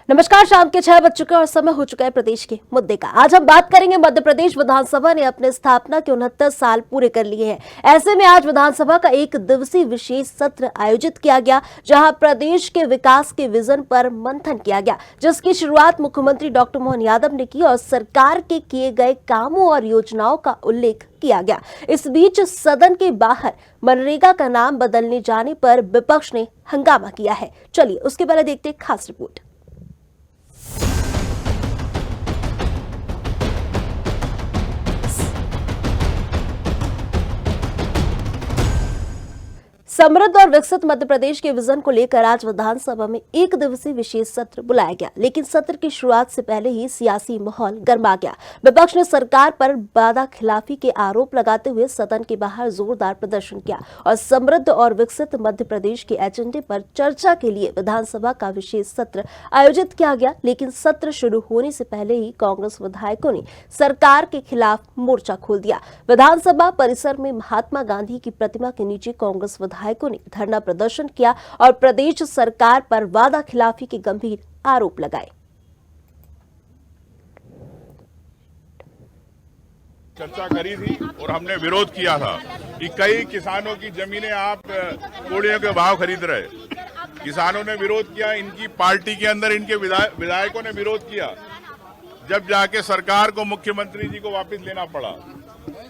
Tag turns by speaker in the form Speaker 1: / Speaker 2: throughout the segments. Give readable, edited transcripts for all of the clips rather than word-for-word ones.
Speaker 1: नमस्कार, शाम के 6 बज चुके और समय हो चुका है प्रदेश के मुद्दे का। आज हम बात करेंगे मध्य प्रदेश विधानसभा ने अपने स्थापना के 69 साल पूरे कर लिए हैं। ऐसे में आज विधानसभा का एक दिवसीय विशेष सत्र आयोजित किया गया, जहां प्रदेश के विकास के विजन पर मंथन किया गया, जिसकी शुरुआत मुख्यमंत्री डॉक्टर मोहन यादव ने की और सरकार के किए गए कामों और योजनाओं का उल्लेख किया गया। इस बीच सदन के बाहर मनरेगा का नाम बदलने जाने पर विपक्ष ने हंगामा किया है। चलिए उसके पहले देखते हैं खास रिपोर्ट। समृद्ध और विकसित मध्य प्रदेश के विजन को लेकर आज विधानसभा में एक दिवसीय विशेष सत्र बुलाया गया, लेकिन सत्र की शुरुआत से पहले ही सियासी माहौल गर्मा गया। विपक्ष ने सरकार पर वादा खिलाफी के आरोप लगाते हुए सदन के बाहर जोरदार प्रदर्शन किया और समृद्ध और विकसित मध्य प्रदेश के एजेंडे पर चर्चा के लिए विधानसभा का विशेष सत्र आयोजित किया गया। लेकिन सत्र शुरू होने से पहले ही कांग्रेस विधायकों ने सरकार के खिलाफ मोर्चा खोल दिया। विधानसभा परिसर में महात्मा गांधी की प्रतिमा के नीचे कांग्रेस विधायकों ने धरना प्रदर्शन किया और प्रदेश सरकार पर वादा खिलाफी के गंभीर आरोप लगाए।
Speaker 2: चर्चा करी थी और हमने विरोध किया था कि कई किसानों की जमीनें आप कोड़ियों के भाव खरीद रहे। किसानों ने विरोध किया, इनकी पार्टी के अंदर इनके विधायकों ने विरोध किया, जब जाके सरकार को मुख्यमंत्री जी को वापस लेना पड़ा।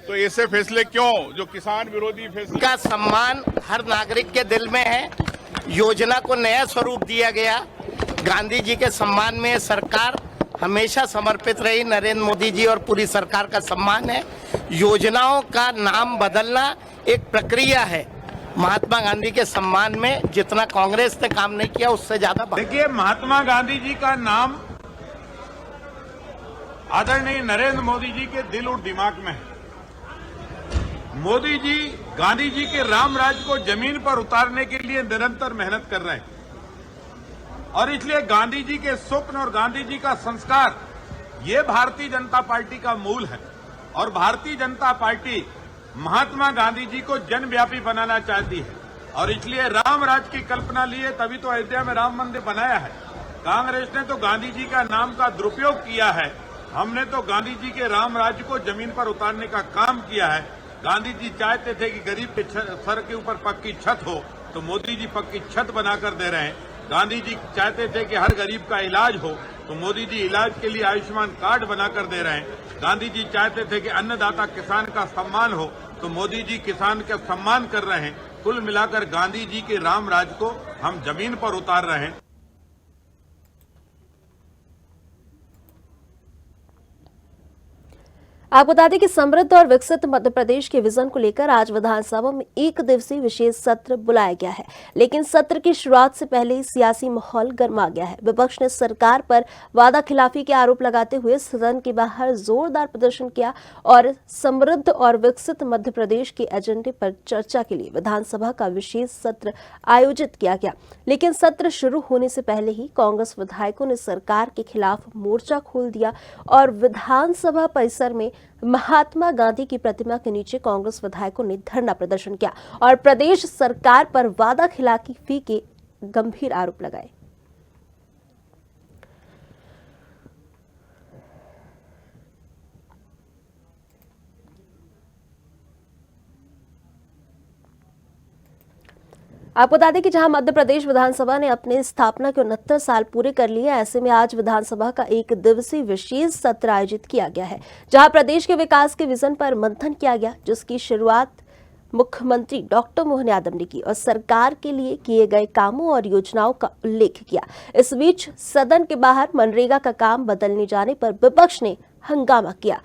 Speaker 2: तो ऐसे फैसले क्यों, जो किसान विरोधी फैसले
Speaker 3: का सम्मान हर नागरिक के दिल में है। योजना को नया स्वरूप दिया गया। गांधी जी के सम्मान में सरकार हमेशा समर्पित रही। नरेंद्र मोदी जी और पूरी सरकार का सम्मान है। योजनाओं का नाम बदलना एक प्रक्रिया है। महात्मा गांधी के सम्मान में जितना कांग्रेस ने काम नहीं किया, उससे ज्यादा।
Speaker 4: देखिए, महात्मा गांधी जी का नाम आदरणीय नरेंद्र मोदी जी के दिल और दिमाग में है। मोदी जी गांधी जी के राम राज को जमीन पर उतारने के लिए निरंतर मेहनत कर रहे हैं और इसलिए गांधी जी के स्वप्न और गांधी जी का संस्कार ये भारतीय जनता पार्टी का मूल है। और भारतीय जनता पार्टी महात्मा गांधी जी को जनव्यापी बनाना चाहती है और इसलिए राम राज की कल्पना लिए तभी तो अयोध्या में राम मंदिर बनाया है। कांग्रेस ने तो गांधी जी का नाम का दुरुपयोग किया है। हमने तो गांधी जी के राम राज्य को जमीन पर उतारने का काम किया है। गांधी जी चाहते थे कि गरीब के सर के ऊपर पक्की छत हो, तो मोदी जी पक्की छत बनाकर दे रहे हैं। गांधी जी चाहते थे कि हर गरीब का इलाज हो, तो मोदी जी इलाज के लिए आयुष्मान कार्ड बनाकर दे रहे हैं। गांधी जी चाहते थे कि अन्नदाता किसान का सम्मान हो, तो मोदी जी किसान का सम्मान कर रहे हैं। कुल मिलाकर गांधी जी के राम राज को हम जमीन पर उतार रहे हैं।
Speaker 1: आपको बता दें कि समृद्ध और विकसित मध्य प्रदेश के विजन को लेकर आज विधानसभा में एक दिवसीय विशेष सत्र बुलाया गया है, लेकिन सत्र की शुरुआत से पहले ही सियासी माहौल गर्मा गया है। विपक्ष ने सरकार पर वादा खिलाफी के आरोप लगाते हुए सदन के बाहर जोरदार प्रदर्शन किया और समृद्ध और विकसित मध्य प्रदेश के एजेंडे पर चर्चा के लिए विधानसभा का विशेष सत्र आयोजित किया गया। लेकिन सत्र शुरू होने से पहले ही कांग्रेस विधायकों ने सरकार के खिलाफ मोर्चा खोल दिया और विधानसभा परिसर में महात्मा गांधी की प्रतिमा के नीचे कांग्रेस विधायकों ने धरना प्रदर्शन किया और प्रदेश सरकार पर वादा खिलाफी के गंभीर आरोप लगाए। आपको बता दें कि जहां मध्य प्रदेश विधानसभा ने अपने स्थापना के 69 साल पूरे कर लिए, ऐसे में आज विधानसभा का एक दिवसीय विशेष सत्र आयोजित किया गया है, जहां प्रदेश के विकास के विजन पर मंथन किया गया, जिसकी शुरुआत मुख्यमंत्री डॉक्टर मोहन यादव ने की और सरकार के लिए किए गए कामों और योजनाओं का उल्लेख किया। इस बीच सदन के बाहर मनरेगा का काम बदलने जाने पर विपक्ष ने हंगामा किया।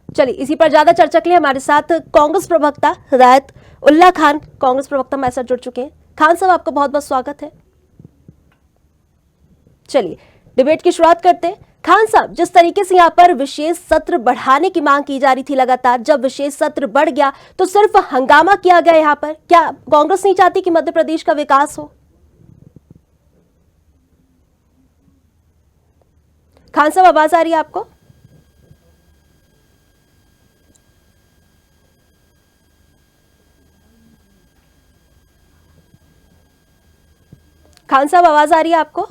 Speaker 1: चलिए इसी पर ज्यादा चर्चा के लिए हमारे साथ कांग्रेस प्रवक्ता हिदायत उल्ला खान, कांग्रेस प्रवक्ता हमारे साथ जुड़ चुके हैं। खान साहब, आपका बहुत बहुत स्वागत है। चलिए डिबेट की शुरुआत करते हैं। खान साहब, जिस तरीके से यहाँ पर विशेष सत्र बढ़ाने की मांग की जा रही थी लगातार, जब विशेष सत्र बढ़ गया तो सिर्फ हंगामा किया गया यहाँ पर, क्या कांग्रेस नहीं चाहती कि मध्य प्रदेश का विकास हो? खान साहब आवाज आ रही है आपको? खान साहब आवाज आ रही है आपको?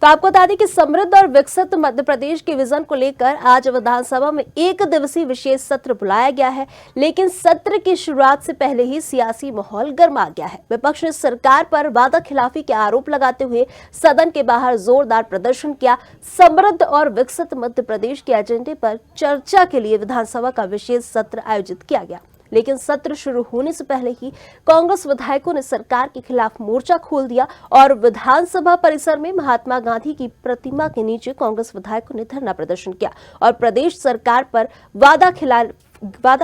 Speaker 1: तो आपको बता दें कि समृद्ध और विकसित मध्य प्रदेश के विजन को लेकर आज विधानसभा में एक दिवसीय विशेष सत्र बुलाया गया है, लेकिन सत्र की शुरुआत से पहले ही सियासी माहौल गर्मा गया है। विपक्ष ने सरकार पर वादा खिलाफी के आरोप लगाते हुए सदन के बाहर जोरदार प्रदर्शन किया। समृद्ध और विकसित मध्य प्रदेश के एजेंडे पर चर्चा के लिए विधानसभा का विशेष सत्र आयोजित किया गया, लेकिन सत्र शुरू होने से पहले ही कांग्रेस विधायकों ने सरकार के खिलाफ मोर्चा खोल दिया और विधानसभा परिसर में महात्मा गांधी की प्रतिमा के नीचे कांग्रेस विधायकों ने धरना प्रदर्शन किया और प्रदेश सरकार पर वादा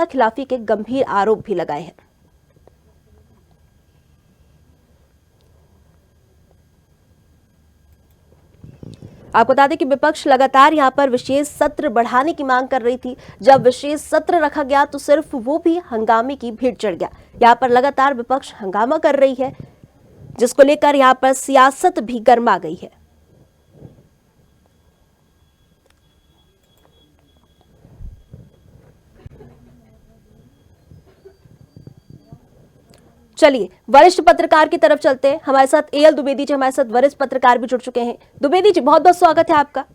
Speaker 1: खिलाफी के गंभीर आरोप भी लगाए हैं। आपको बता दें कि विपक्ष लगातार यहां पर विशेष सत्र बढ़ाने की मांग कर रही थी। जब विशेष सत्र रखा गया तो सिर्फ वो भी हंगामे की भीड़ चढ़ गया। यहां पर लगातार विपक्ष हंगामा कर रही है, जिसको लेकर यहां पर सियासत भी गर्मा गई है। चलिए वरिष्ठ पत्रकार की तरफ चलते हैं। हमारे साथ एएल द्विवेदी जी, हमारे साथ वरिष्ठ पत्रकार भी जुड़ चुके हैं। द्विवेदी जी, बहुत बहुत स्वागत है आपका।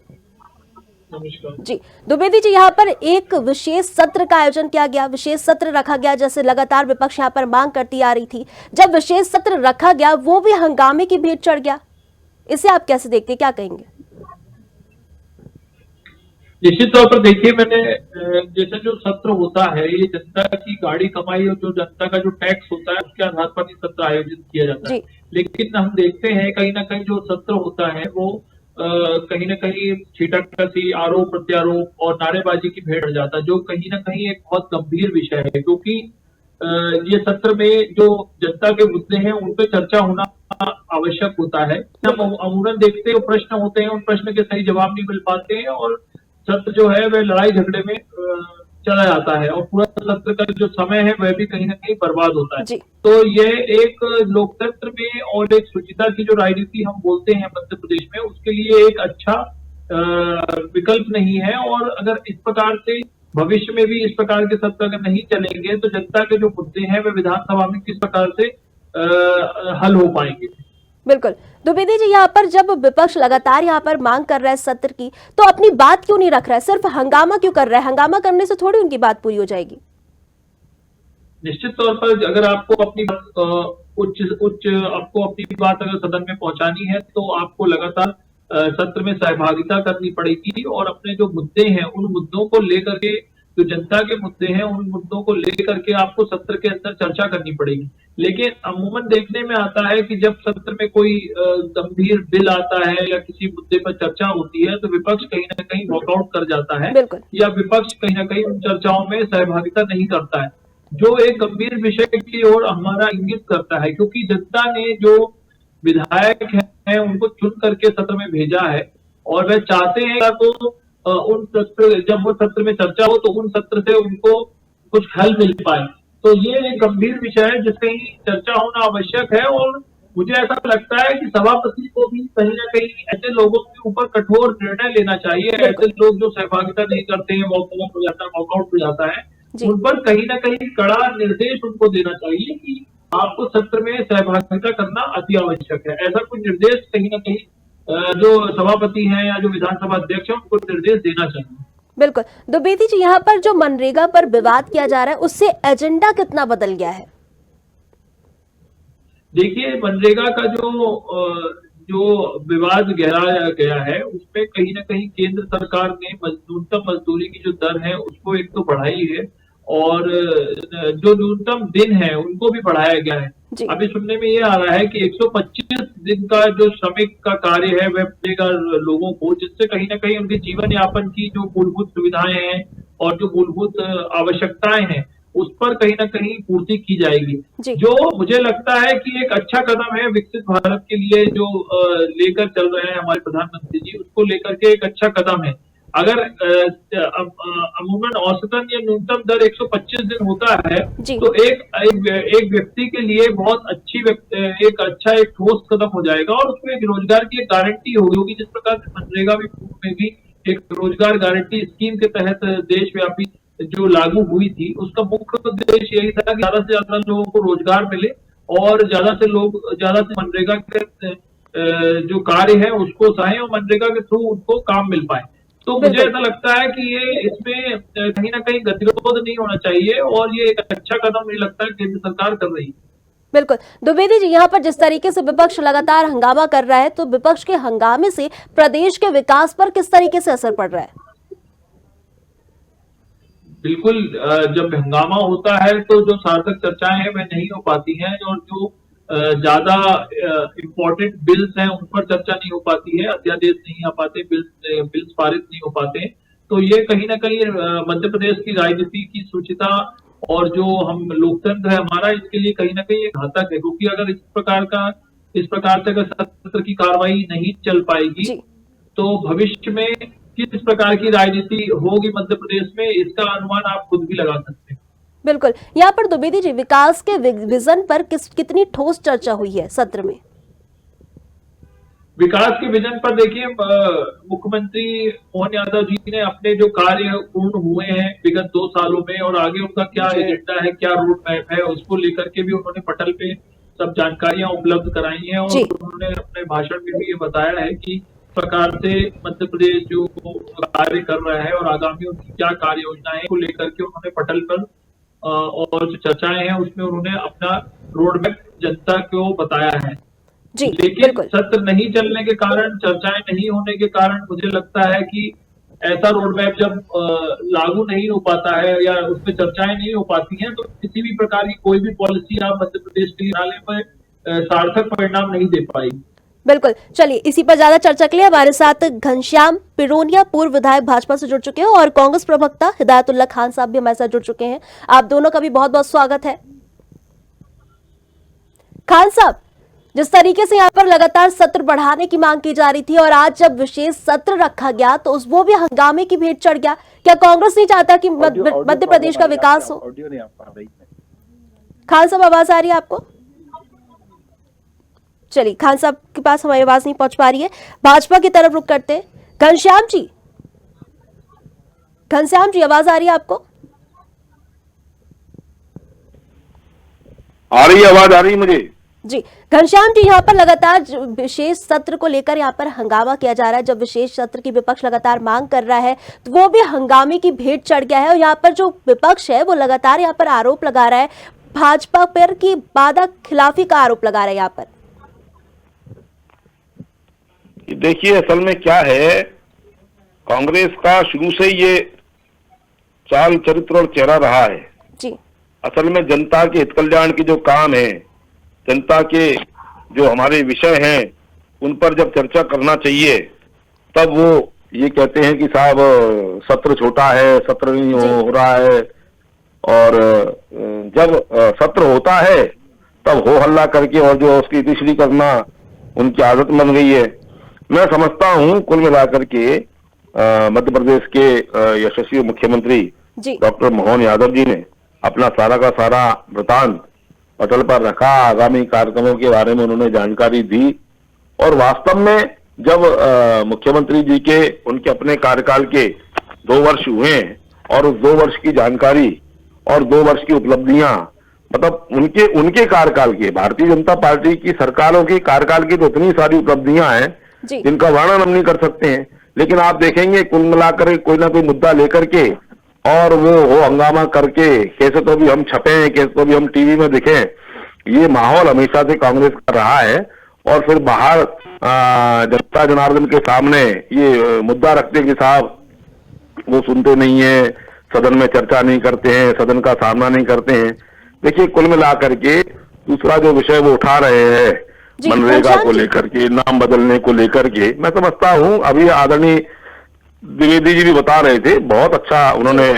Speaker 5: नमस्कार
Speaker 1: जी द्विवेदी जी, यहाँ पर एक विशेष सत्र का आयोजन किया गया, विशेष सत्र रखा गया, जैसे लगातार विपक्ष यहाँ पर मांग करती आ रही थी। जब विशेष सत्र रखा गया वो भी हंगामे की भीड़ चढ़ गया, इसे आप कैसे देखते हैं, क्या कहेंगे?
Speaker 5: निश्चित तौर पर देखिए, मैंने जैसे जो सत्र होता है ये जनता की गाड़ी कमाई और जो जनता का जो टैक्स होता है उसके आधार पर ये सत्र आयोजित किया जाता है। लेकिन हम देखते हैं कहीं ना कहीं जो सत्र होता है वो कहीं ना कहीं छीटाकसी, आरोप प्रत्यारोप और नारेबाजी की भेड़ जाता है, जो कहीं ना कहीं एक बहुत गंभीर विषय है, क्योंकि ये सत्र में जो जनता के मुद्दे हैं उन पर चर्चा होना आवश्यक होता है। हम अमूमन देखते हैं प्रश्न होते हैं, उन प्रश्न के सही जवाब नहीं मिल पाते हैं और सत्र जो है वह लड़ाई झगड़े में चला जाता है और पूरा सत्र का जो समय है वह भी कहीं ना कहीं बर्बाद होता है। तो ये एक लोकतंत्र में और एक शुचिता की जो राजनीति हम बोलते हैं मध्य प्रदेश में, उसके लिए एक अच्छा विकल्प नहीं है। और अगर इस प्रकार से भविष्य में भी इस प्रकार के सत्र अगर नहीं चलेंगे तो जनता के जो मुद्दे हैं वे विधानसभा में किस प्रकार से हल हो पाएंगे।
Speaker 1: बिल्कुल द्विवेदी जी, यहाँ पर जब विपक्ष लगातार यहाँ पर मांग कर रहा है सत्र की, तो अपनी बात क्यों नहीं रख रहा है, सिर्फ हंगामा क्यों कर रहा है? हंगामा करने से थोड़ी उनकी बात पूरी हो जाएगी।
Speaker 5: निश्चित तौर पर अगर आपको अपनी आपको अपनी बात अगर सदन में पहुंचानी है तो आपको लगातार सत्र में सहभागिता करनी पड़ेगी और अपने जो मुद्दे हैं उन मुद्दों को लेकर के, जो जनता के मुद्दे हैं उन मुद्दों को लेकर के आपको सत्र के अंदर चर्चा करनी पड़ेगी। लेकिन अमूमन देखने में आता है कि जब सत्र में कोई गंभीर बिल आता है या किसी मुद्दे पर चर्चा होती है तो विपक्ष कहीं ना कहीं वॉकआउट कर जाता है या विपक्ष कहीं ना कहीं उन चर्चाओं में सहभागिता नहीं करता है, जो एक गंभीर विषय की ओर हमारा इंगित करता है। क्योंकि जनता ने जो विधायक हैं उनको चुन करके सत्र में भेजा है और वह चाहते हैं तो उन सत्र, जब वो सत्र में चर्चा हो तो उन सत्र से उनको कुछ हल मिल पाए। तो ये एक गंभीर विषय है जिससे ही चर्चा होना आवश्यक है और मुझे ऐसा लगता है कि सभापति को भी कहीं ना कहीं ऐसे लोगों के ऊपर कठोर निर्णय लेना चाहिए। ऐसे लोग जो सहभागिता नहीं करते हैं, वॉकआउट हो जाता है, उन पर कहीं ना कहीं कड़ा निर्देश उनको देना चाहिए कि आपको सत्र में सहभागिता करना अति आवश्यक है। ऐसा कोई निर्देश कहीं ना कहीं जो सभापति हैं या जो विधानसभा अध्यक्ष हैं उनको निर्देश देना चाहिए।
Speaker 1: बिल्कुल द्विवेदी जी, यहाँ पर जो मनरेगा पर विवाद किया जा रहा है उससे एजेंडा कितना बदल गया है?
Speaker 5: देखिए, मनरेगा का जो विवाद गहराया गया है उसमें कहीं ना कहीं केंद्र सरकार ने न्यूनतम मजदूरी की जो दर है उसको एक तो बढ़ाई है और जो न्यूनतम दिन है उनको भी बढ़ाया गया है। अभी सुनने में ये आ रहा है कि 125 दिन का जो श्रमिक का कार्य है वह मिलेगा लोगों को, जिससे कहीं ना कहीं उनके जीवन यापन की जो मूलभूत सुविधाएं हैं और जो मूलभूत आवश्यकताएं हैं उस पर कहीं ना कहीं पूर्ति की जाएगी, जो मुझे लगता है कि एक अच्छा कदम है विकसित भारत के लिए जो लेकर चल रहे हैं हमारे प्रधानमंत्री जी, उसको लेकर के एक अच्छा कदम है। अगर अमूमन औसतन या न्यूनतम दर 125 दिन होता है,
Speaker 1: जी।
Speaker 5: तो एक व्यक्ति के लिए बहुत एक ठोस कदम हो जाएगा और उसमें एक रोजगार की एक गारंटी होगी। जिस प्रकार से मनरेगा में भी एक रोजगार गारंटी स्कीम के तहत देशव्यापी जो लागू हुई थी, उसका मुख्य उद्देश्य यही था कि ज्यादा से ज्यादा लोगों को रोजगार मिले और ज्यादा से मनरेगा के जो कार्य है उसको सहाय और मनरेगा के थ्रू उनको काम मिल पाए। तो मुझे ऐसा लगता है कि ये इसमें कहीं ना कहीं गतिरोध नहीं होना चाहिए और ये एक अच्छा कदम मुझे लगता है केंद्र सरकार कर रही है।
Speaker 1: बिल्कुल। द्विवेदी जी, यहाँ पर जिस तरीके से विपक्ष लगातार हंगामा कर रहा है, तो विपक्ष के हंगामे से प्रदेश के विकास पर किस तरीके से असर पड़ रहा है?
Speaker 5: बिल्कुल, जब हंगामा होता है तो जो सार्थक चर्चाएं हैं वह नहीं हो पाती हैं और जो ज्यादा इम्पोर्टेंट बिल्स हैं उन पर चर्चा नहीं हो पाती है, अध्यादेश नहीं आ पाते, बिल्स पारित नहीं हो पाते। तो ये कहीं ना कहीं मध्य प्रदेश की राजनीति की शुचिता और जो हम लोकतंत्र है हमारा, इसके लिए कहीं ना कहीं एक घातक है, क्योंकि अगर इस प्रकार से अगर सत्र की कार्रवाई नहीं चल पाएगी तो भविष्य में किस प्रकार की राजनीति होगी मध्य प्रदेश में, इसका अनुमान आप खुद भी लगा सकते हैं।
Speaker 1: बिल्कुल। यहाँ पर द्विवेदी जी, विकास के विजन पर कितनी ठोस चर्चा हुई है सत्र में?
Speaker 5: विकास के विजन पर देखिए, मुख्यमंत्री मोहन यादव जी ने अपने जो कार्य पूर्ण हुए हैं विगत 2 सालों में और आगे उनका क्या एजेंडा है, क्या रोड मैप है, उसको लेकर के भी उन्होंने पटल पे सब जानकारियां उपलब्ध कराई हैं और उन्होंने अपने भाषण में भी ये बताया है कि प्रकार से मध्य प्रदेश जो कार्य कर रहा है और आगामी उनकी क्या कार्य योजनाएं को लेकर के उन्होंने पटल पर और जो चर्चाएं हैं उसमें उन्होंने अपना रोड मैप जनता को बताया है।
Speaker 1: जी,
Speaker 5: लेकिन सत्र नहीं चलने के कारण, चर्चाएं नहीं होने के कारण मुझे लगता है कि ऐसा रोड मैप जब लागू नहीं हो पाता है या उस पर चर्चाएं नहीं हो पाती हैं, तो किसी भी प्रकार की कोई भी पॉलिसी आप मध्य प्रदेश के नाले में सार्थक परिणाम नहीं दे पाएगी।
Speaker 1: बिल्कुल। चलिए, इसी पर ज्यादा चर्चा के लिए हमारे साथ घनश्याम पिरोनिया, पूर्व विधायक भाजपा से जुड़ चुके हैं, और कांग्रेस प्रवक्ता हिदायतुल्ला खान साहब भी हमारे साथ जुड़ चुके हैं। आप दोनों का भी बहुत बहुत स्वागत है। खान साहब, जिस तरीके से यहाँ पर लगातार सत्र बढ़ाने की मांग की जा रही थी और आज जब विशेष सत्र रखा गया तो वो भी हंगामे की भेंट चढ़ गया, क्या कांग्रेस नहीं चाहता कि मध्य प्रदेश का विकास हो? खान साहब, आवाज आ रही है आपको? चलिए, खान साहब के पास हमारी आवाज नहीं पहुंच पा रही है। भाजपा की तरफ रुख करते हैं। घनश्याम जी, आवाज आ रही है आपको?
Speaker 6: आ रही है, आवाज आ रही है मुझे
Speaker 1: जी। घनश्याम जी, यहाँ पर लगातार विशेष सत्र को लेकर यहाँ पर हंगामा किया जा रहा है। जब विशेष सत्र की विपक्ष लगातार मांग कर रहा है तो वो भी हंगामे की भेंट चढ़ गया है और यहाँ पर जो विपक्ष है वो लगातार यहाँ पर आरोप लगा रहा है भाजपा पर की वादा खिलाफी का आरोप लगा रहा है। यहाँ पर
Speaker 6: देखिए, असल में क्या है, कांग्रेस का शुरू से ये चाल चरित्र और चेहरा रहा है
Speaker 1: जी।
Speaker 6: असल में जनता के हित कल्याण के जो काम है, जनता के जो हमारे विषय हैं, उन पर जब चर्चा करना चाहिए तब वो ये कहते हैं कि साहब सत्र छोटा है, सत्र नहीं हो रहा है। और जब सत्र होता है तब हो हल्ला करके और जो उसकी तीसरी करना उनकी आदत बन गई है। मैं समझता हूं कुल मिलाकर के मध्य प्रदेश के यशस्वी मुख्यमंत्री डॉक्टर मोहन यादव जी ने अपना सारा का सारा वृतांत पटल पर रखा, आगामी कार्यक्रमों के बारे में उन्होंने जानकारी दी और वास्तव में जब मुख्यमंत्री जी के उनके अपने कार्यकाल के 2 वर्ष हुए हैं और उस 2 वर्ष की जानकारी और 2 वर्ष की उपलब्धियां, मतलब उनके कार्यकाल के, भारतीय जनता पार्टी की सरकारों की कार्यकाल की तो इतनी सारी उपलब्धियां हैं जिनका वर्णन हम नहीं कर सकते हैं। लेकिन आप देखेंगे कुल मिलाकर कोई ना कोई मुद्दा लेकर के और वो हो हंगामा करके, कैसे तो भी हम छपे, कैसे तो भी हम टीवी में दिखे, ये माहौल हमेशा से कांग्रेस का रहा है। और फिर बाहर जनता जनार्दन के सामने ये मुद्दा रखते कि साहब वो सुनते नहीं है, सदन में चर्चा नहीं करते हैं, सदन का सामना नहीं करते हैं। देखिए, कुल मिलाकर के दूसरा जो विषय वो उठा रहे हैं मनरेगा को लेकर के, नाम बदलने को लेकर के, मैं समझता हूं अभी आदरणीय द्विवेदी जी भी बता रहे थे, बहुत अच्छा उन्होंने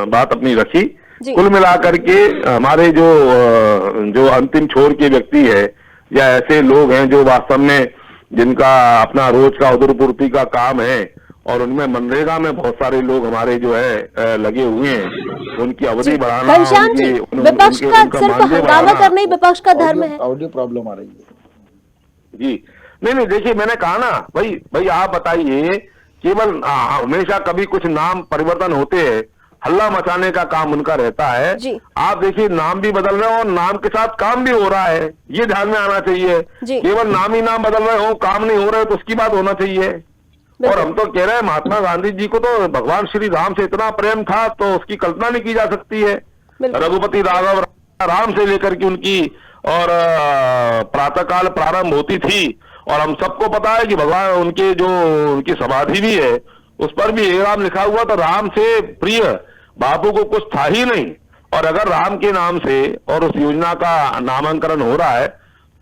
Speaker 6: बात अपनी रखी। कुल मिलाकर के हमारे जो अंतिम छोर के व्यक्ति है या ऐसे लोग हैं जो वास्तव में जिनका अपना रोज का उदरपूर्ति का काम है और उनमें मनरेगा में बहुत सारे लोग हमारे जो है लगे हुए हैं, उनकी अवधि बढ़ाना,
Speaker 1: घनश्याम जी, विपक्ष का सिर्फ हंगामा करना ही विपक्ष का धर्म है।
Speaker 7: ऑडियो प्रॉब्लम आ रही है
Speaker 6: जी नहीं, देखिए मैंने कहा ना भाई आप बताइए, केवल हमेशा कभी कुछ नाम परिवर्तन होते हैं, हल्ला मचाने का काम उनका रहता है।
Speaker 1: जी। आप
Speaker 6: देखिए नाम भी बदल रहे हो और नाम के साथ काम भी हो रहा है, ये ध्यान में आना चाहिए। केवल नाम ही नाम बदल रहे हो, काम नहीं हो रहे तो उसकी बात होना चाहिए। और हम तो कह रहे हैं महात्मा गांधी जी को तो भगवान श्री राम से इतना प्रेम था तो उसकी कल्पना नहीं की जा सकती है। रघुपति राघव राम से लेकर के उनकी और प्रातःकाल प्रारंभ होती थी, और हम सबको पता है कि भगवान उनकी समाधि भी है, उस पर भी हे राम लिखा हुआ, तो राम से प्रिय बापू को कुछ था ही नहीं। और अगर राम के नाम से और उस योजना का नामांकन हो रहा है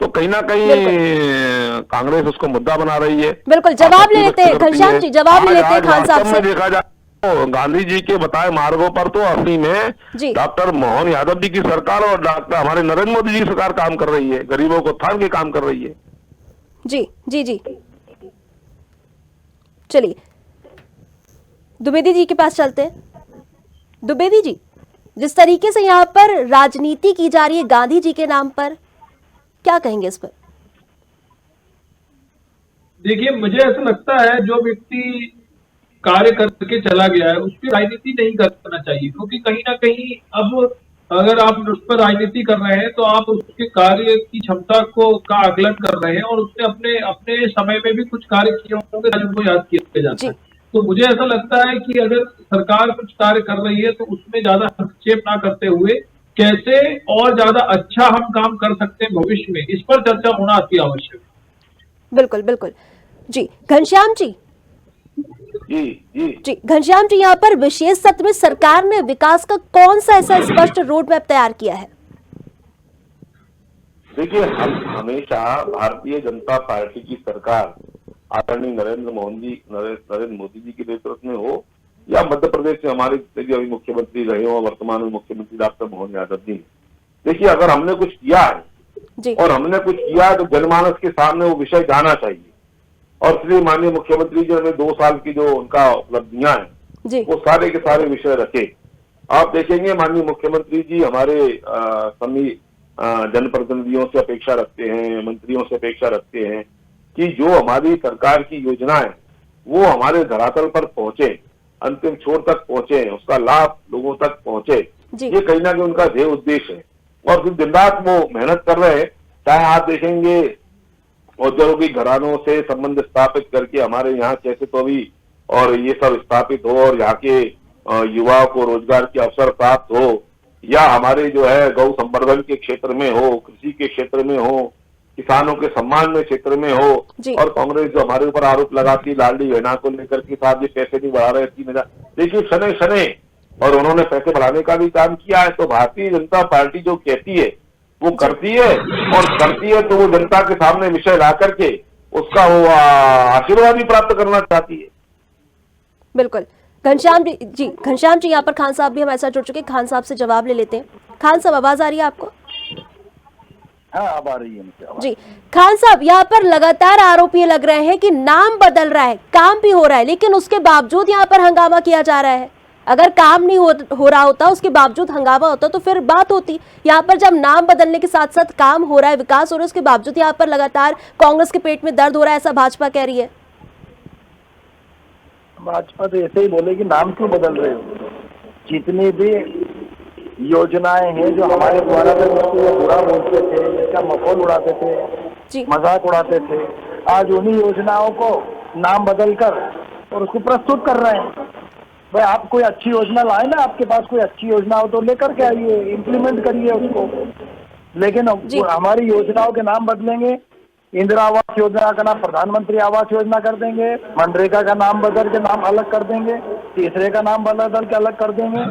Speaker 6: तो कहीं ना कहीं कांग्रेस उसको मुद्दा बना रही है।
Speaker 1: बिल्कुल, जवाब ले लेते हैं घनश्याम जी, जवाब ले लेते हैं खान साहब से।
Speaker 6: देखा जाए तो गांधी जी के बताए मार्गों पर तो असली में डॉक्टर मोहन यादव जी की सरकार और डॉक्टर हमारे नरेंद्र मोदी जी की सरकार काम कर रही है, गरीबों को उत्थान के काम कर रही है।
Speaker 1: जी जी जी, चलिए द्विवेदी जी के पास चलते हैं। द्विवेदी जी, जिस तरीके से यहाँ पर राजनीति की जा रही है गांधी जी के नाम पर, क्या कहेंगे इस पर?
Speaker 5: देखिए, मुझे ऐसा लगता है जो व्यक्ति कार्य करके चला गया है उसकी राजनीति नहीं करना चाहिए, क्योंकि कहीं ना कहीं अब अगर आप उस पर राजनीति कर रहे हैं तो आप उसके कार्य की क्षमता का आकलन कर रहे हैं, और उसने अपने अपने समय में भी कुछ कार्य किए होंगे जो उनको याद किया जाता है। तो मुझे ऐसा लगता है कि अगर सरकार कुछ कार्य कर रही है तो उसमें ज्यादा हस्तक्षेप ना करते हुए कैसे और ज्यादा अच्छा हम काम कर सकते हैं भविष्य में, इस पर चर्चा होना अति आवश्यक है।
Speaker 1: बिल्कुल बिल्कुल जी। घनश्याम जी,
Speaker 6: जी
Speaker 1: घनश्याम जी, यहाँ पर विशेष सत्र में सरकार ने विकास का कौन सा ऐसा स्पष्ट रोड मैप तैयार किया है?
Speaker 6: देखिए, हम हमेशा भारतीय जनता पार्टी की सरकार आदरणीय नरेंद्र मोदी जी के नेतृत्व में हो या मध्य प्रदेश में हमारे अभी मुख्यमंत्री रहे हो, वर्तमान में मुख्यमंत्री डॉक्टर मोहन यादव जी, देखिए अगर हमने कुछ किया है और हमने कुछ किया है तो जनमानस के सामने वो विषय जाना चाहिए। और इसलिए माननीय मुख्यमंत्री जी ने 2 साल की जो उनका उपलब्धियां हैं वो सारे के सारे विषय रखे। आप देखेंगे माननीय मुख्यमंत्री जी हमारे सभी जनप्रतिनिधियों से अपेक्षा रखते हैं, मंत्रियों से अपेक्षा रखते हैं कि जो हमारी सरकार की योजना है वो हमारे धरातल पर पहुंचे, अंतिम छोर तक पहुंचे, उसका लाभ लोगों तक पहुंचे। ये कहीं ना कहीं उनका ध्येय उद्देश्य है और फिर दिन रात वो मेहनत कर रहे हैं। चाहे आप देखेंगे औद्योगिक घरानों से संबंध स्थापित करके हमारे यहाँ कैसे तो अभी और ये सब स्थापित हो और यहाँ के युवाओं को रोजगार के अवसर प्राप्त हो, या हमारे जो है गौ संवर्धन के क्षेत्र में हो, कृषि के क्षेत्र में हो, किसानों के सम्मान में क्षेत्र में हो। और कांग्रेस जो हमारे ऊपर आरोप लगाती है लाडली बहना को लेकर के साथ ये पैसे नहीं बढ़ा रहे 3000, देखिए शनै शनै और उन्होंने पैसे बढ़ाने का भी काम किया है। तो भारतीय जनता पार्टी जो कहती है वो करती है, और करती है तो वो जनता के सामने विषय ला करके उसका वो आशीर्वाद भी प्राप्त करना चाहती है।
Speaker 1: बिल्कुल। घनश्याम जी, यहाँ पर खान साहब भी हमारे साथ जुड़ चुके हैं, खान साहब से जवाब ले लेते हैं। खान साहब, आवाज आ रही है आपको?
Speaker 7: हाँ, अब आ रही है मुझे
Speaker 1: जी। खान साहब, यहाँ पर लगातार आरोप ये लग रहे हैं कि नाम बदल रहा है, काम भी हो रहा है, लेकिन उसके बावजूद यहाँ पर हंगामा किया जा रहा है। अगर काम नहीं हो रहा होता, उसके बावजूद हंगामा होता तो फिर बात होती। यहाँ पर जब नाम बदलने के साथ साथ काम हो रहा है, विकास हो रहा है, उसके बावजूद यहाँ पर लगातार कांग्रेस के पेट में दर्द हो रहा है, ऐसा भाजपा कह रही है।
Speaker 7: भाजपा तो ऐसे ही बोलेगी, नाम क्यों बदल रहे हो? जितनी भी योजनाएं हैं जो हमारे द्वारा बुरा बोलते थे, जिसका मखौल उड़ाते थे, मजाक उड़ाते थे, आज उन्हीं योजनाओं को नाम बदलकर और उसको प्रस्तुत कर रहे हैं। भाई आप कोई अच्छी योजना लाए ना, आपके पास कोई अच्छी योजना हो तो लेकर के आइए, इम्प्लीमेंट करिए उसको। लेकिन हमारी योजनाओं के नाम बदलेंगे, इंदिरा आवास योजना का नाम प्रधानमंत्री आवास योजना कर देंगे, मनरेगा का नाम बदल के नाम अलग कर देंगे, तीसरे का नाम बदल के अलग कर देंगे।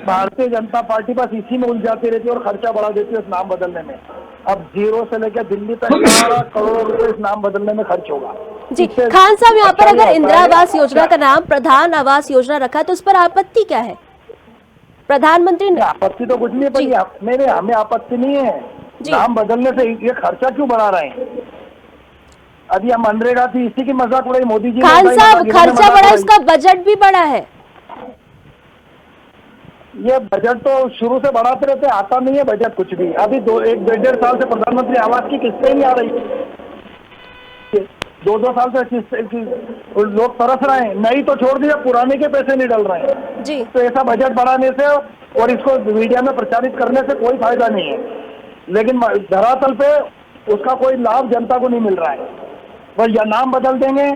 Speaker 7: भारतीय जनता पार्टी बस इसी में उलझाती रहती है और खर्चा बढ़ा देती है उस नाम बदलने में। अब 0 से लेकर दिल्ली तक 11 करोड़ रुपए इस नाम बदलने में खर्च होगा।
Speaker 1: जी खान साहब, यहाँ पर अगर इंदिरा आवास योजना का नाम प्रधान आवास योजना रखा है तो उस पर आपत्ति क्या है? प्रधानमंत्री ने
Speaker 7: आपत्ति तो कुछ नहीं पड़ी, हमें आपत्ति नहीं है। नाम बदलने से ये खर्चा क्यों बढ़ा रहे हैं? अभी हम मनरेगा थी, इसी की मजाक उड़ाई मोदी जी ने।
Speaker 1: खान
Speaker 7: उड़ाई,
Speaker 1: साहब,
Speaker 7: इन्होंने
Speaker 1: खर्चा
Speaker 7: मजाक
Speaker 1: बड़ा,
Speaker 7: उड़ाई।
Speaker 1: इसका बजट भी बड़ा है।
Speaker 7: ये बजट तो शुरू से बढ़ाते रहते, आता नहीं है बजट कुछ भी। अभी 1-1.5 साल से प्रधानमंत्री आवास की किस्तें नहीं आ रही, 2-2 साल से लोग तरस रहे हैं। नई तो छोड़ दिया, पुराने के पैसे नहीं डल रहे हैं
Speaker 1: जी
Speaker 7: तो ऐसा बजट बढ़ाने से और इसको मीडिया में प्रचारित करने से कोई फायदा नहीं है, लेकिन धरातल पे उसका कोई लाभ जनता को नहीं मिल रहा है। बस या नाम बदल देंगे।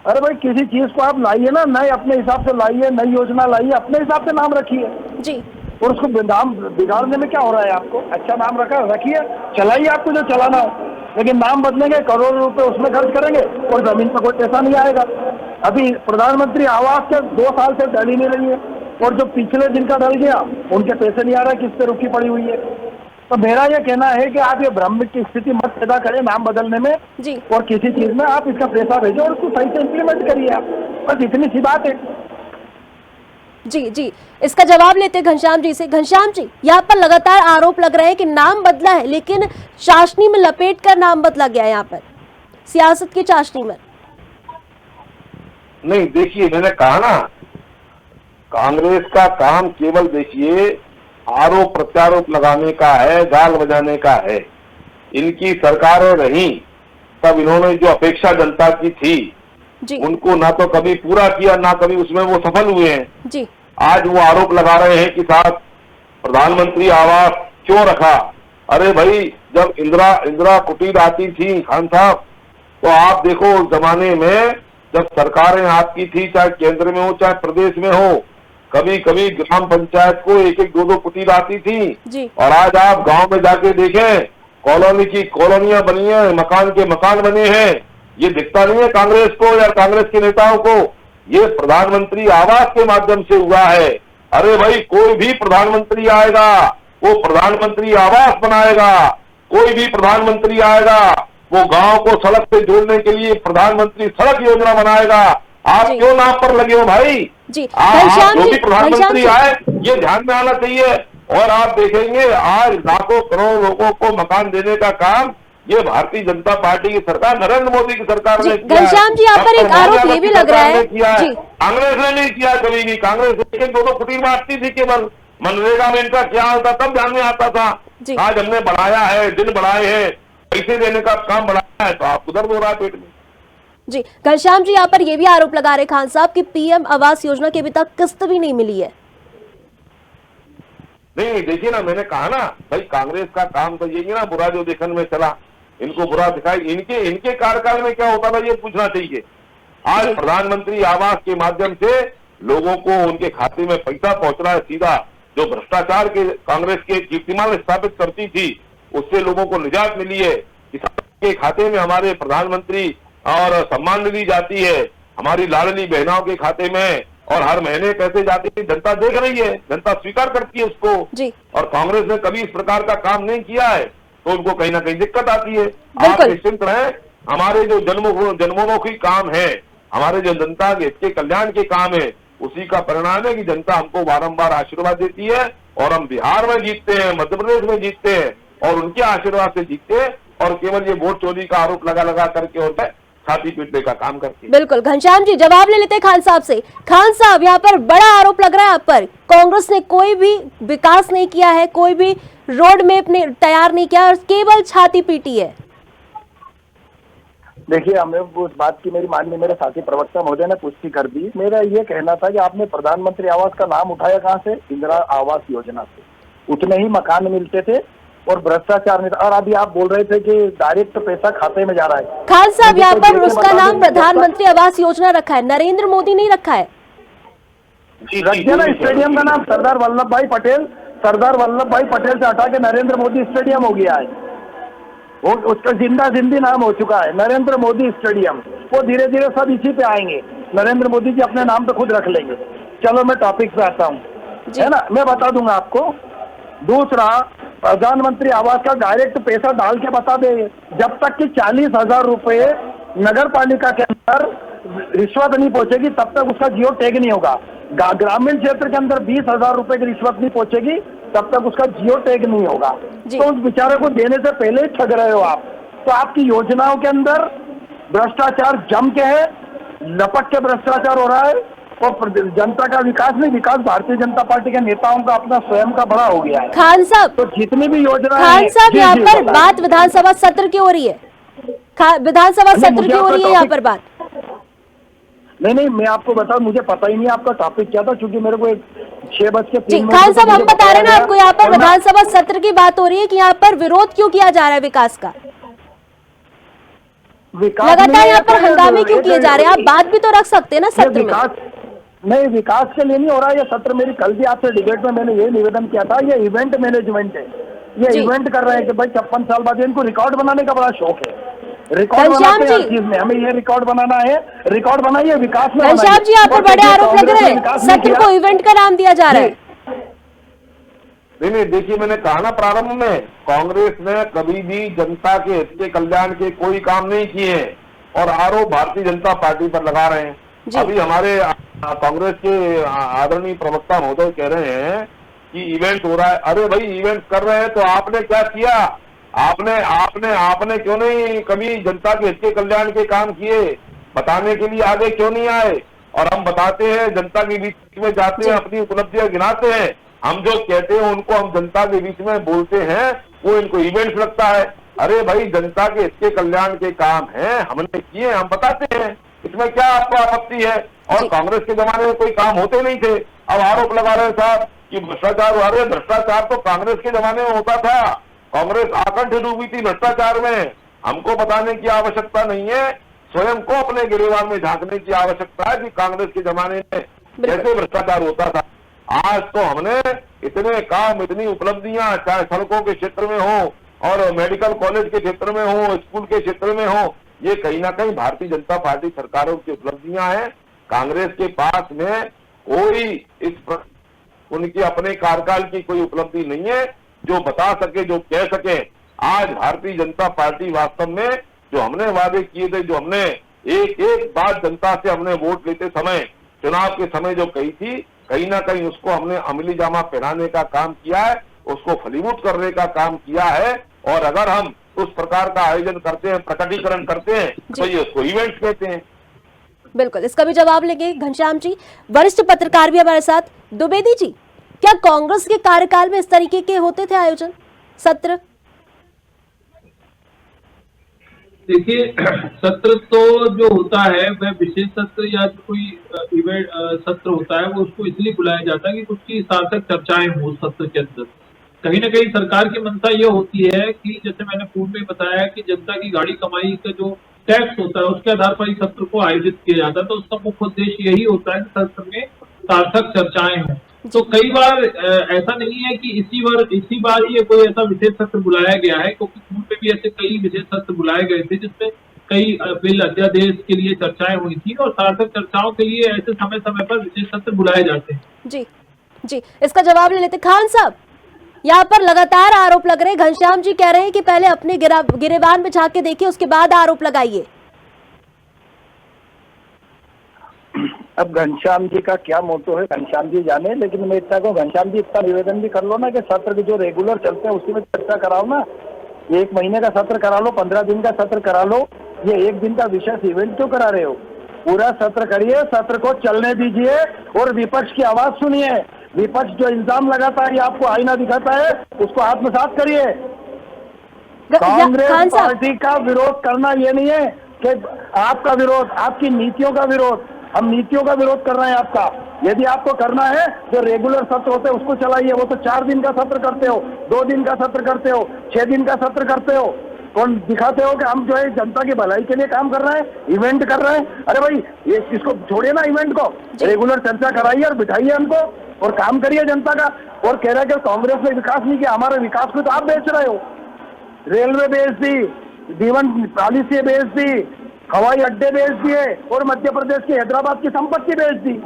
Speaker 7: अरे भाई, किसी चीज को आप लाइए ना, नए अपने हिसाब से लाइए, नई योजना लाइए, अपने हिसाब से नाम रखिए
Speaker 1: जी
Speaker 7: और उसको नाम बिगाड़ने में क्या हो रहा है? आपको अच्छा नाम रखिए, चलाइए आपको जो चलाना हो, लेकिन नाम बदलेंगे, करोड़ों रुपए उसमें खर्च करेंगे और जमीन पर कोई पैसा नहीं आएगा। अभी प्रधानमंत्री आवास के 2 साल से डल ही नहीं रही है और जो पिछले दिन का डल गया उनके पैसे नहीं आ रहा, किस पे रुकी पड़ी हुई है। तो मेरा ये कहना है कि आप ये भ्रम की स्थिति मत पैदा करें नाम बदलने में
Speaker 1: जी
Speaker 7: और किसी चीज में आप इसका पैसा भेजो और उसको सही से इम्प्लीमेंट करिए आप, बस इतनी सी बात है।
Speaker 1: जी जी, इसका जवाब लेते हैं घनश्याम जी से। घनश्याम जी, यहाँ पर लगातार आरोप लग रहे हैं कि नाम बदला है, लेकिन चाशनी में लपेट कर नाम बदला गया है, यहाँ पर सियासत की चाशनी में।
Speaker 6: नहीं, देखिए, मैंने कहा ना, कांग्रेस का काम केवल देखिए आरोप प्रत्यारोप लगाने का है, गाल बजाने का है। इनकी सरकारें रही तब इन्होंने जो अपेक्षा जनता की थी
Speaker 1: जी
Speaker 6: उनको ना तो कभी पूरा किया, ना कभी उसमें वो सफल हुए हैं।
Speaker 1: जी
Speaker 6: आज वो आरोप लगा रहे हैं कि साहब प्रधानमंत्री आवास क्यों रखा। अरे भाई, जब इंदिरा कुटीर आती थी खान साहब, तो आप देखो उस जमाने में जब सरकारें आपकी थी, चाहे केंद्र में हो चाहे प्रदेश में हो, कभी कभी ग्राम पंचायत को 1-1, 2-2 कुटीर आती थी।
Speaker 1: जी
Speaker 6: और आज आप गांव में जाके देखें, कॉलोनी की कॉलोनियां बनी है, मकान के मकान बने हैं। ये दिखता नहीं है कांग्रेस को या कांग्रेस के नेताओं को। ये प्रधानमंत्री आवास के माध्यम से हुआ है। अरे भाई, कोई भी प्रधानमंत्री आएगा वो प्रधानमंत्री आवास बनाएगा, कोई भी प्रधानमंत्री आएगा वो गांव को सड़क से जोड़ने के लिए प्रधानमंत्री सड़क योजना बनाएगा। आप
Speaker 1: जी।
Speaker 6: क्यों नाम पर लगे हो भाई?
Speaker 1: जी,
Speaker 6: आप
Speaker 1: घनश्याम
Speaker 6: जो
Speaker 1: जी,
Speaker 6: भी प्रधानमंत्री
Speaker 1: घनश्याम
Speaker 6: आए ये ध्यान में आना चाहिए। और आप देखेंगे आज लाखों करोड़ लोगों को मकान देने का काम ये भारतीय जनता पार्टी की सरकार, नरेंद्र मोदी की सरकार
Speaker 1: जी,
Speaker 6: ने किया है।
Speaker 1: घनश्याम जी, यहाँ पर एक आरोप ये भी लग रहा है
Speaker 6: जी,
Speaker 1: जी
Speaker 6: कांग्रेस ने नहीं किया कभी भी। कांग्रेस 1-2 कुटीर बांटती थी केवल। मनरेगा में इनका क्या होता तब ध्यान में आता था।
Speaker 1: जी।
Speaker 6: आज हमने बढ़ाया है, दिन बढ़ाए हैं, पैसे देने का काम बढ़ाया है, तो आपको दर्द हो रहा है पेट में।
Speaker 1: जी, घनश्याम जी, यहाँ पर ये भी आरोप लगा रहे खान साहब कि पीएम आवास योजना की अभी तक किस्त भी नहीं मिली है।
Speaker 6: नहीं, देखिए ना, मैंने कहा ना भाई, कांग्रेस का काम तो यही है ना, बुरा जो देखने में चला, इनको बुरा दिखाई। इनके कार्यकाल में क्या होता था ये पूछना चाहिए। आज प्रधानमंत्री आवास के माध्यम से लोगों को उनके खाते में पैसा पहुंच रहा है सीधा। जो भ्रष्टाचार के कांग्रेस के कीर्तिमान स्थापित करती थी, उससे लोगों को निजात मिली है। किसान के खाते में हमारे प्रधानमंत्री और सम्मान निधि जाती है, हमारी लाडली बहनों के खाते में, और हर महीने पैसे जाते हैं। जनता देख रही है, जनता स्वीकार करती है उसको।
Speaker 1: जी
Speaker 6: और कांग्रेस ने कभी इस प्रकार का काम नहीं किया है, तो उनको कहीं ना कहीं दिक्कत आती है। आप
Speaker 1: बिल्कुल।
Speaker 6: निश्चिंत रहें, हमारे जो जन्मोन्मुखी काम है, हमारे जो जनता के कल्याण के काम है, उसी का परिणाम है कि जनता हमको बारंबार आशीर्वाद देती है। और हम बिहार में जीतते हैं, मध्य प्रदेश में जीतते हैं, और उनके आशीर्वाद से जीतते हैं। और केवल ये वोट चोरी का आरोप लगा करके होता है, छाती पीटने का काम करती है।
Speaker 1: बिल्कुल। घनश्याम जी, जवाब ले लेते हैं खान साहब से। खान साहब, यहाँ पर बड़ा आरोप लग रहा है आप पर, कांग्रेस ने कोई भी विकास नहीं किया है, कोई भी रोड मैप ने तैयार नहीं किया और केवल छाती पीटी है।
Speaker 7: देखिए, हमें उस बात की मेरे साथी प्रवक्ता महोदय ने पुष्टि कर दी। मेरा ये कहना था कि आपने प्रधानमंत्री आवास का नाम उठाया कहाँ से? इंदिरा आवास योजना से। उतने ही मकान मिलते थे और भ्रष्टाचार नहीं था। और अभी आप बोल रहे थे कि डायरेक्ट पैसा खाते में जा रहा है।
Speaker 1: खान साहब, यहाँ पर उसका नाम प्रधानमंत्री आवास योजना रखा है, नरेंद्र मोदी नहीं रखा है।
Speaker 7: रखिए ना स्टेडियम का नाम सरदार वल्लभ भाई पटेल से हटा के नरेंद्र मोदी स्टेडियम हो गया है। वो उसका जिंदी नाम हो चुका है, नरेंद्र मोदी स्टेडियम। वो धीरे धीरे सब इसी पे आएंगे, नरेंद्र मोदी जी अपने नाम पे खुद रख लेंगे। चलो मैं टॉपिक पे आता हूँ, है ना, मैं बता दूंगा आपको। दूसरा, प्रधानमंत्री आवास का डायरेक्ट पैसा डाल के बता दे, जब तक कि 40,000 रुपए नगर पालिका के अंदर रिश्वत नहीं पहुंचेगी तब तक उसका जियो टैग नहीं होगा। ग्रामीण क्षेत्र के अंदर 20,000 रुपए की रिश्वत नहीं पहुंचेगी तब तक उसका जियो टैग नहीं होगा। तो उस बेचारे को देने से पहले ही ठग रहे हो आप। तो आपकी योजनाओं के अंदर भ्रष्टाचार जम के है, लपट के भ्रष्टाचार हो रहा है और जनता का विकास नहीं, विकास भारतीय जनता पार्टी के नेताओं का अपना स्वयं का बड़ा हो गया है।
Speaker 1: खान साहब,
Speaker 7: तो जितनी भी योजना
Speaker 1: खान साहब यहाँ पर बात विधानसभा सत्र की हो रही है, विधानसभा सत्र की हो रही है यहाँ पर बात।
Speaker 7: नहीं, मैं आपको बताऊं, मुझे पता ही नहीं आपका टॉपिक क्या था, क्योंकि मेरे को 6:03
Speaker 1: खान साहब हम बता रहे हैं ना आपको, यहाँ पर विधानसभा सत्र की बात हो रही है कि यहाँ पर विरोध क्यों किया जा रहा है विकास का, लगातार यहाँ पर हंगामे क्यों किए जा रहे हैं? आप बात भी तो रख सकते हैं ना सत्र में।
Speaker 7: नहीं, विकास के लिए नहीं हो रहा है ये सत्र। मेरी कल भी आपसे डिबेट में मैंने ये निवेदन किया था, ये इवेंट मैनेजमेंट है, ये इवेंट कर रहे हैं कि भाई 56 साल बाद इनको रिकॉर्ड बनाने का बड़ा शौक है, रिकॉर्ड बनाते हैं हर चीज में, हमें ये रिकॉर्ड बनाना है, रिकॉर्ड बनाइए, विकास में।
Speaker 1: घनश्याम जी यहाँ पर बड़े आरोप लग रहे हैं, सत्र को इवेंट का नाम दिया जा रहा है।
Speaker 6: नहीं, देखिए मैंने कहा ना प्रारंभ में, कांग्रेस ने कभी भी जनता के हित के कल्याण के कोई काम नहीं किए और आरोप भारतीय जनता पार्टी पर लगा रहे हैं। अभी हमारे कांग्रेस के आदरणीय प्रवक्ता महोदय कह रहे हैं कि इवेंट हो रहा है। अरे भाई, इवेंट कर रहे हैं तो आपने क्या किया? आपने क्यों नहीं कभी जनता के हित के कल्याण के काम किए? बताने के लिए आगे क्यों नहीं आए? और हम बताते हैं, जनता के बीच में जाते हैं, अपनी उपलब्धियां गिनाते हैं, हम जो कहते हैं उनको हम जनता के बीच में बोलते हैं, वो इनको इवेंट लगता है। अरे भाई, जनता के हित के कल्याण के काम हैं, हमने किए, हम बताते हैं, इसमें क्या आपको आपत्ति है? और कांग्रेस के जमाने में कोई काम होते नहीं थे, अब आरोप लगा रहे हैं साहब कि भ्रष्टाचार हो रहा है। भ्रष्टाचार तो कांग्रेस के जमाने में होता था, कांग्रेस आकंठ डूबी थी भ्रष्टाचार में। हमको बताने की आवश्यकता नहीं है, स्वयं को अपने गिरेबान में झांकने की आवश्यकता है कि कांग्रेस के जमाने में कैसे भ्रष्टाचार होता था। आज तो हमने इतने काम, इतनी उपलब्धियां, चाहे सड़कों के क्षेत्र में हो और मेडिकल कॉलेज के क्षेत्र में हो, स्कूल के क्षेत्र में हो, ये कहीं ना कहीं भारतीय जनता पार्टी सरकारों की उपलब्धियां हैं। कांग्रेस के पास में कोई उनकी अपने कार्यकाल की कोई उपलब्धि नहीं है जो बता सके, जो कह सके। आज भारतीय जनता पार्टी वास्तव में जो हमने वादे किए थे, जो हमने एक एक बात जनता से हमने वोट लेते समय, चुनाव के समय जो कही थी, कहीं ना कहीं उसको हमने अमली जामा पहनाने का काम किया है, उसको फलीभूत करने का काम किया है। और अगर हम उस प्रकार का आयोजन करते हैं, प्रकटीकरण करते हैं, तो ये उसको इवेंट कहते हैं।
Speaker 1: बिल्कुल, इसका भी जवाब लेंगे घनश्याम जी। वरिष्ठ पत्रकार भी हमारे साथ, द्विवेदी जी, क्या कांग्रेस के कार्यकाल में इस तरीके के होते थे आयोजन सत्र?
Speaker 5: देखिए, सत्र तो जो होता है वह विशेष सत्र या कोई इवेंट सत्र होता है, वो उसको इसलिए बुलाया जाता है कि कुछ की सार्थक चर्चाएं हो उस सत्र के अंदर। कहीं ना कहीं सरकार की मंशा ये होती है कि जैसे मैंने पूर्व में बताया कि जनता की गाड़ी कमाई का जो टैक्स होता है उसके आधार पर इस सत्र को आयोजित किया जाता है। तो उसका मुख्य उद्देश्य यही होता है कि सत्र में सार्थक चर्चाएं हों। तो कई बार ऐसा नहीं है कि इसी बार ये कोई ऐसा विशेष सत्र बुलाया गया है, क्योंकि पूर्व में भी ऐसे कई विशेष सत्र बुलाए गए थे जिसमें कई बिल अध्यादेश के लिए चर्चाएं हुई थी और सार्थक चर्चाओं के लिए ऐसे समय समय पर विशेष सत्र बुलाए जाते हैं।
Speaker 1: जी, इसका जवाब ले लेते। खान साहब, यहाँ पर लगातार आरोप लग रहे हैं, घनश्याम जी कह रहे हैं कि पहले अपने गिरेबान में झांक के देखिए, उसके बाद आरोप लगाइए।
Speaker 7: अब घनश्याम जी का क्या मोटो है घनश्याम जी जाने, लेकिन मैं इतना कहूँ, घनश्याम जी इतना निवेदन भी कर लो ना कि सत्र के जो रेगुलर चलते हैं उसी में चर्चा कराओ ना। 1 महीने का सत्र करा लो, 15 दिन का सत्र करा लो, ये 1 दिन का विशेष इवेंट क्यों करा रहे हो? पूरा सत्र करिए, सत्र को चलने दीजिए और विपक्ष की आवाज सुनिए। विपक्ष जो इल्जाम लगाता है या आपको आईना दिखाता है, उसको आत्मसात करिए। कांग्रेस पार्टी का विरोध करना ये नहीं है कि आपका विरोध, आपकी नीतियों का विरोध, हम नीतियों का विरोध कर रहे हैं आपका। यदि आपको करना है जो रेगुलर सत्र होते हैं उसको चलाइए। वो तो 4 दिन का सत्र करते हो, 2 दिन का सत्र करते हो, 6 दिन का सत्र करते हो, कौन दिखाते हो कि हम जो है जनता की भलाई के लिए काम कर रहे हैं, इवेंट कर रहे हैं। अरे भाई, ये इसको छोड़िए ना, इवेंट को रेगुलर चर्चा कराइए और बिठाइए हमको और काम करिए जनता का। और कह रहे हैं कि कांग्रेस ने विकास नहीं किया, हमारे विकास को तो आप बेच रहे हो। रेलवे बेच दी, D1 पॉलिसी बेच दी, हवाई अड्डे बेच दिए और मध्य प्रदेश की हैदराबाद की संपत्ति बेच दी।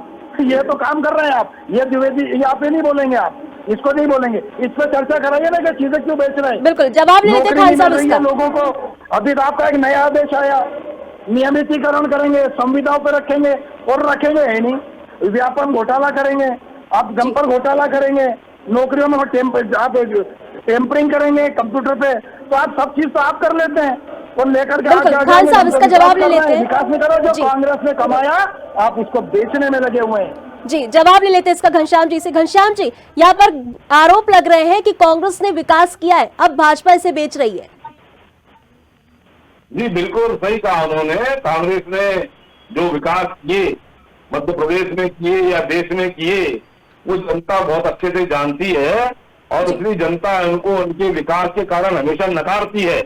Speaker 7: ये तो काम कर रहे हैं आप। ये द्विवेदी, ये आप नहीं बोलेंगे, आप इसको नहीं बोलेंगे, इस पर चर्चा कराइए ना कि चीजें क्यों बेच रहे हैं।
Speaker 1: बिल्कुल, जवाब ले लेते खान साहब इसका।
Speaker 7: लोगों को अभी तो आपका एक नया आदेश आया, नियमितीकरण करेंगे, संविदाओं पर रखेंगे और रखेंगे है नहीं, व्यापम घोटाला करेंगे, आप जम्पर घोटाला करेंगे, नौकरियों में आप टेम्परिंग करेंगे कंप्यूटर पे, तो आप सब चीज तो आप कर लेते हैं। और लेकर के
Speaker 1: बिल्कुल,
Speaker 7: आगे
Speaker 1: खान साहब इसका जवाब ले लेते हैं।
Speaker 7: विकास में करो, जो
Speaker 1: जी।
Speaker 7: कांग्रेस ने कमाया आप उसको बेचने में लगे हुए हैं।
Speaker 1: जी, जवाब ले लेते हैं इसका घनश्याम जी से। घनश्याम जी, यहाँ पर आरोप लग रहे हैं कि कांग्रेस ने विकास किया है, अब भाजपा इसे बेच रही है।
Speaker 6: जी बिल्कुल सही कहा उन्होंने। कांग्रेस ने जो विकास किए मध्य प्रदेश में किए या देश में किए, वो जनता बहुत अच्छे से जानती है और इसलिए जनता उनको उनके विकास के कारण हमेशा नकारती है।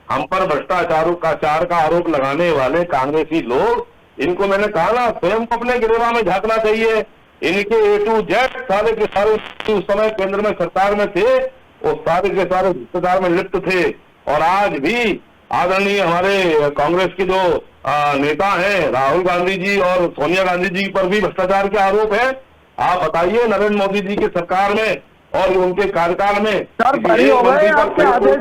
Speaker 6: हम पर भ्रष्टाचार का आरोप लगाने वाले कांग्रेसी लोग, इनको मैंने कहा ना, स्वयं को अपने गिरेबान में झांकना चाहिए। इनके A to Z सारे के सारे उस समय केंद्र में सरकार में थे, वो सारे के सारे भ्रष्टाचार में लिप्त थे। और आज भी आदरणीय हमारे कांग्रेस के जो नेता हैं राहुल गांधी जी और सोनिया गांधी जी पर भी भ्रष्टाचार के आरोप है। आप बताइए, नरेंद्र मोदी जी की सरकार में और उनके कार्यकाल में
Speaker 7: सर बड़ी हो गए आपके आदेश,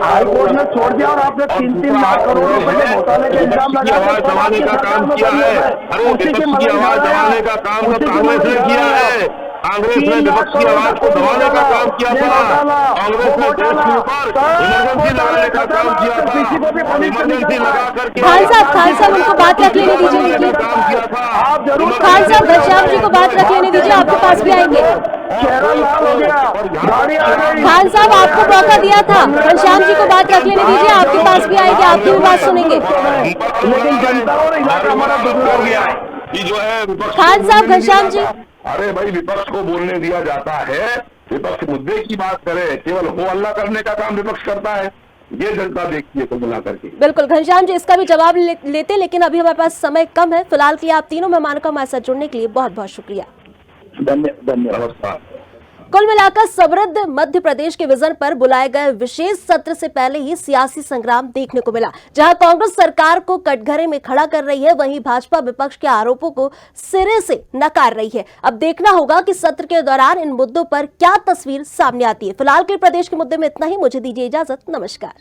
Speaker 7: हाईकोर्ट ने छोड़ दिया और आपने 3-3 लाख करोड़ रुपए के घोटाले के इल्जाम
Speaker 6: की आवाज दबाने का काम किया है। अरे विपक्ष की आवाज दबाने का काम तो कांग्रेस ने किया है। कांग्रेस ने विपक्ष की आवाज को दबाने का काम किया था। कांग्रेस ने देश के ऊपर इमरजेंसी लगाने का काम किया था। इमरजेंसी लगा करके
Speaker 1: खान साहब उनको बात रख लेने दीजिए उनकी।
Speaker 6: काम किया था।
Speaker 7: आप जरूर
Speaker 1: खान साहब, घनश्याम जी को बात रख लेने दीजिए, आपके पास भी आएंगे।
Speaker 7: चेहरा लाल हो गया, गाड़ी आ गई।
Speaker 1: खान साहब, आपको मौका दिया था, घनश्याम जी को बात रख लेने दीजिए, आपके पास भी आएंगे, आपकी भी बात सुनेंगे।
Speaker 7: लेकिन जनता और इलाका हमारा दुर्बल हो गया है।
Speaker 6: ये जो है विपक्ष
Speaker 1: खान साहब, घनश्याम जी।
Speaker 6: अरे भाई, विपक्ष को बोलने दिया जाता है, विपक्ष मुद्दे की बात करे, केवल हो हल्ला करने का काम विपक्ष करता है। ये जनता देखती है कुल मिला करके।
Speaker 1: बिल्कुल घनश्याम जी, इसका भी जवाब लेते, लेकिन अभी हमारे पास समय कम है। फिलहाल के लिए आप तीनों मेहमानों का हमारे साथ जुड़ने के लिए बहुत बहुत शुक्रिया।
Speaker 7: धन्यवाद।
Speaker 6: नमस्कार।
Speaker 1: कुल मिलाकर समृद्ध मध्य प्रदेश के विजन पर बुलाए गए विशेष सत्र से पहले ही सियासी संग्राम देखने को मिला। जहां कांग्रेस सरकार को कटघरे में खड़ा कर रही है, वहीं भाजपा विपक्ष के आरोपों को सिरे से नकार रही है। अब देखना होगा कि सत्र के दौरान इन मुद्दों पर क्या तस्वीर सामने आती है। फिलहाल के प्रदेश के मुद्दे में इतना ही। मुझे दीजिए इजाजत। नमस्कार।